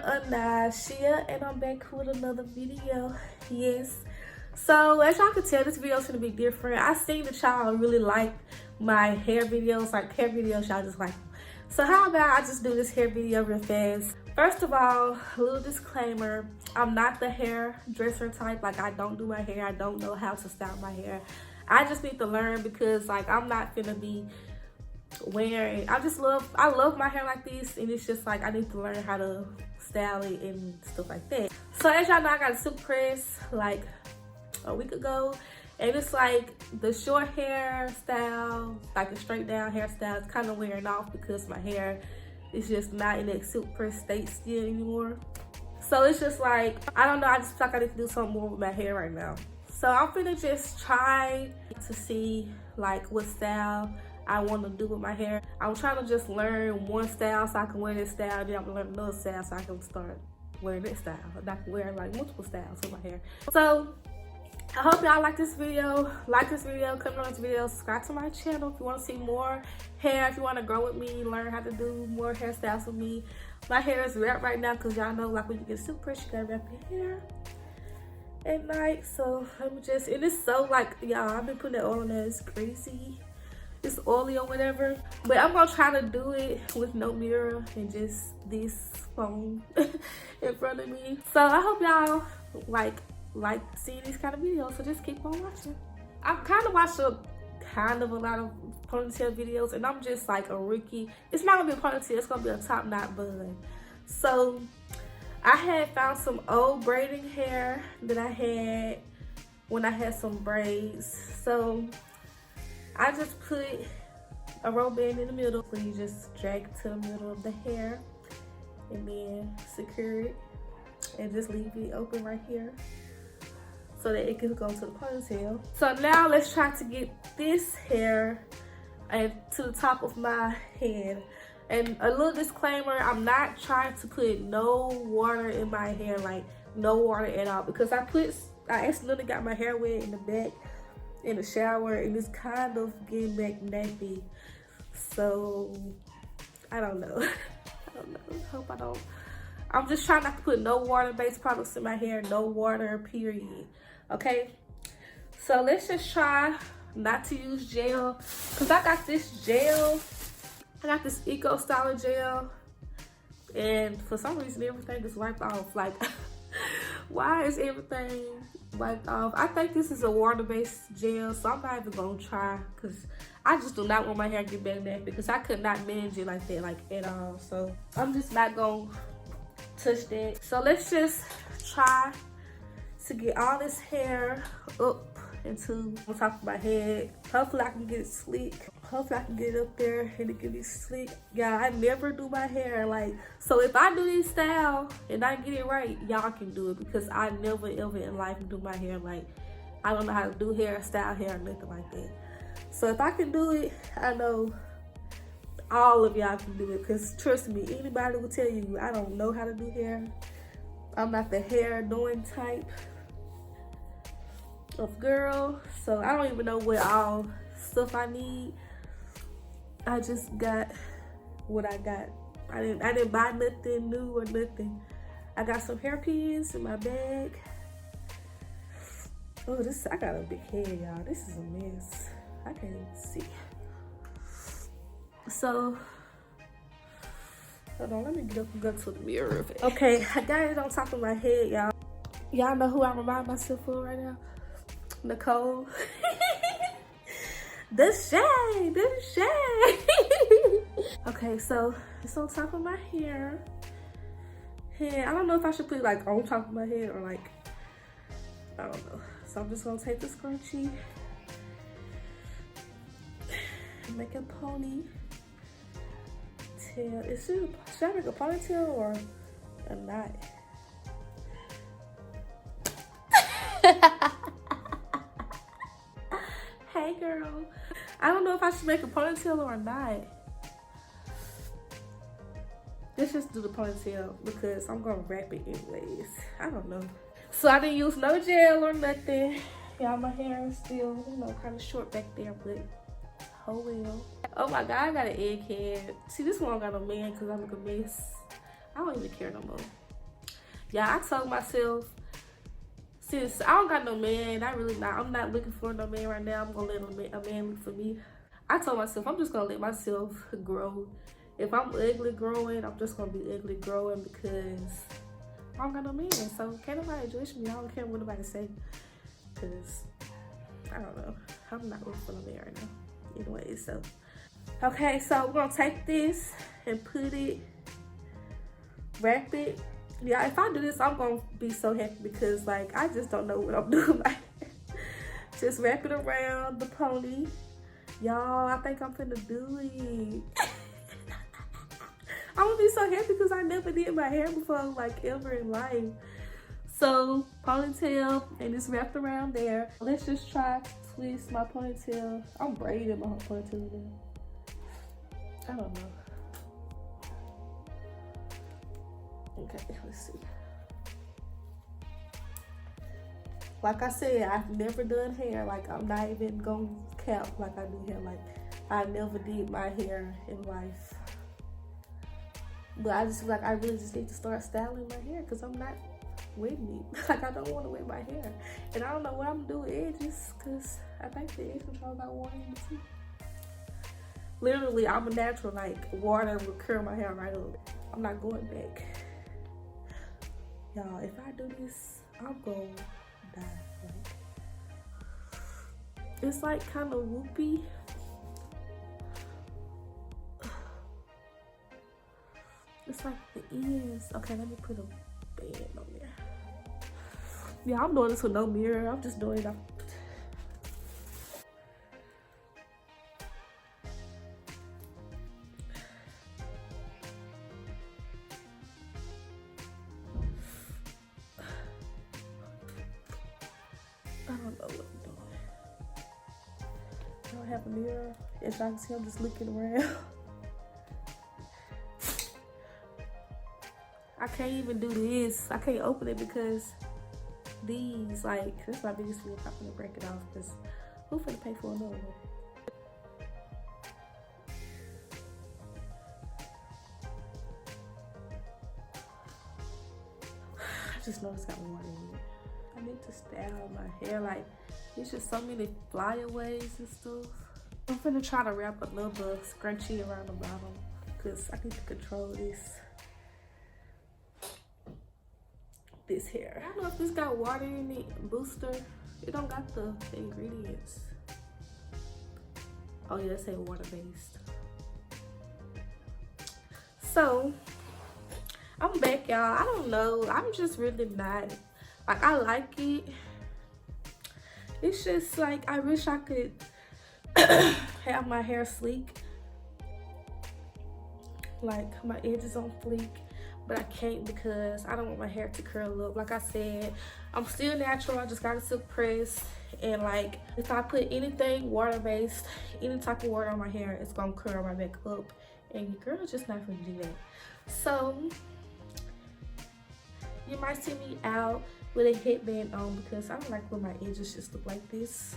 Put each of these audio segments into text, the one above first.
Anashia, and I'm back with another video. Yes, so as y'all can tell, this video is gonna be different. I seen that y'all really like my hair videos, y'all just like them. So how about I just do this hair video real fast. First of all, a little disclaimer, I'm not the hairdresser type. Like, I don't do my hair, I don't know how to style my hair. I just need to learn because like I'm not gonna be wearing, I love my hair like this, and it's just like I need to learn how to style it and stuff like that. So as y'all know, I got a silk press like a week ago, and it's like the short hair style, like the straight down hairstyle, is kind of wearing off because my hair is just not in that silk press state still anymore. So it's just like, I don't know, I just feel like I need to do something more with my hair right now. So I'm finna just try to see like what style I want to do with my hair. I'm trying to just learn one style so I can wear this style, then I'm gonna learn another style so I can start wearing this style. And I can wear like multiple styles with my hair. So I hope y'all like this video. Like this video, comment on this video, subscribe to my channel if you want to see more hair, if you want to grow with me, learn how to do more hairstyles with me. My hair is wrapped right now because y'all know like when you get silk press, you gotta wrap your hair at night. So let me just, and it's so like, y'all, I've been putting that oil on there, it's crazy, it's oily or whatever, but I'm gonna try to do it with no mirror and just this phone in front of me. So I hope y'all like seeing these kind of videos, so just keep on watching. I've kind of watched a lot of ponytail videos, and I'm just like a rookie. It's not gonna be a ponytail, it's gonna be a top knot bun. So I had found some old braiding hair that I had when I had some braids. So I just put a rubber band in the middle. So you just drag it to the middle of the hair and then secure it and just leave it open right here so that it can go to the ponytail. So now let's try to get this hair and to the top of my head. And a little disclaimer, I'm not trying to put no water in my hair, like no water at all, because I accidentally got my hair wet in the back in the shower, and it's kind of getting back nappy. So I don't know. Hope I don't. I'm just trying not to put no water-based products in my hair, no water, period. Okay, so let's just try not to use gel, because I got this gel. I got this Eco Styler gel, and for some reason everything is wiped off. Like, why is everything wiped off? I think this is a water-based gel, so I'm not even gonna try, because I just do not want my hair to get back nappy, because I could not manage it like that, like at all. So I'm just not gonna touch that. So let's just try to get all this hair up into on top of my head. Hopefully I can get it slick. Hopefully I can get it up there and it can be slick. Yeah, I never do my hair like, so if I do this style and I get it right, y'all can do it, because I never ever in life do my hair like, I don't know how to do hair, style hair, nothing like that. So if I can do it, I know all of y'all can do it, because trust me, anybody will tell you I don't know how to do hair. I'm not the hair doing type of girl, so I don't even know what all stuff I need. I just got what I got. I didn't buy nothing new or nothing. I got some hair pins in my bag. Oh, I got a big head, y'all. This is a mess. I can't even see. So hold on, let me get up and go to the mirror. Okay, I got it on top of my head, y'all. Y'all know who I remind myself of right now? Nicole. The shade. Okay, so it's on top of my hair. I don't know if I should put it like on top of my head or like, I don't know. So I'm just gonna take the scrunchie, make a pony tail. Should I make a ponytail or a knot? Hey girl, I don't know if I should make a ponytail or not. Let's just do the ponytail because I'm gonna wrap it anyways. I don't know. So I didn't use no gel or nothing. Y'all, my hair is still, you know, kind of short back there, but oh well. Oh my God, I got an egghead. See, this one got a man because I look a mess. I don't even care no more. Yeah, I told myself, since I don't got no man, I'm not looking for no man right now. I'm gonna let a man look for me. I told myself I'm just gonna let myself grow. If I'm ugly growing, I'm just gonna be ugly growing because I don't got no man. So can't nobody judge me. I don't care what nobody say. Cause I don't know. I'm not looking for no man right now. Anyway, so okay, so we're gonna take this and put it, wrap it. Yeah, if I do this, I'm gonna be so happy because like I just don't know what I'm doing. Just wrap it around the pony. Y'all, I think I'm finna do it. I'm gonna be so happy because I never did my hair before, like ever in life. So ponytail and it's wrapped around there. Let's just try to twist my ponytail. I'm braiding my whole ponytail now. I don't know. Okay, let's see. Like I said, I've never done hair. Like I'm not even gonna cap like I do hair. Like I never did my hair in life. But I just feel like I really just need to start styling my hair because I'm not wetting it. Like I don't want to wet my hair. And I don't know what I'm gonna do with edges because I think the edge control got water in it too. Literally, I'm a natural, like water will curl my hair right up. I'm not going back. Y'all, if I do this, I'm gonna die. Like, it's like kind of whoopy. It's like the ends. Okay, let me put a band on there. Yeah, I'm doing this with no mirror. I'm just doing it. I don't know what I'm doing. I don't have a mirror. As y'all can see, I'm just looking around. I can't even do this. I can't open it because these, like, that's my biggest fear. I'm gonna break it off because who's gonna pay for another one? I just know it's got water in it. I need to style my hair. Like, it's just so many flyaways and stuff. I'm gonna try to wrap a little bit scrunchy around the bottom because I need to control this hair. I don't know if this got water in it, booster. It don't got the ingredients. Oh yeah, it say water based. So I'm back, y'all. I don't know. I'm just really not, like, I like it. It's just like I wish I could have my hair sleek, like my edges on fleek. But I can't because I don't want my hair to curl up. Like I said, I'm still natural. I just got a silk press. And like, if I put anything water-based, any type of water on my hair, it's gonna curl right back up. And your girl's just not gonna do that. So, you might see me out with a headband on because I don't like when my edges just look like this.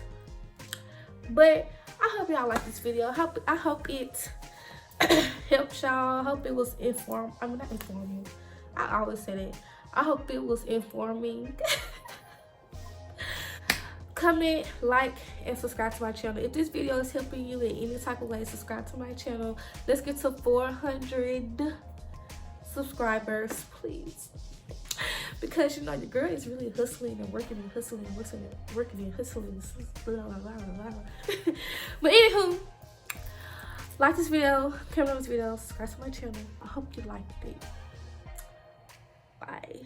But I hope y'all like this video. I hope it helped y'all. I hope it was not informative. I always say that. I hope it was informing. Comment, like, and subscribe to my channel. If this video is helping you in any type of way, subscribe to my channel. Let's get to 400 subscribers, please. Because you know your girl is really hustling and working and hustling and hustling and working and hustling. Blah, blah, blah, blah. But anywho, like this video, comment on this video, subscribe to my channel. I hope you liked it. Bye.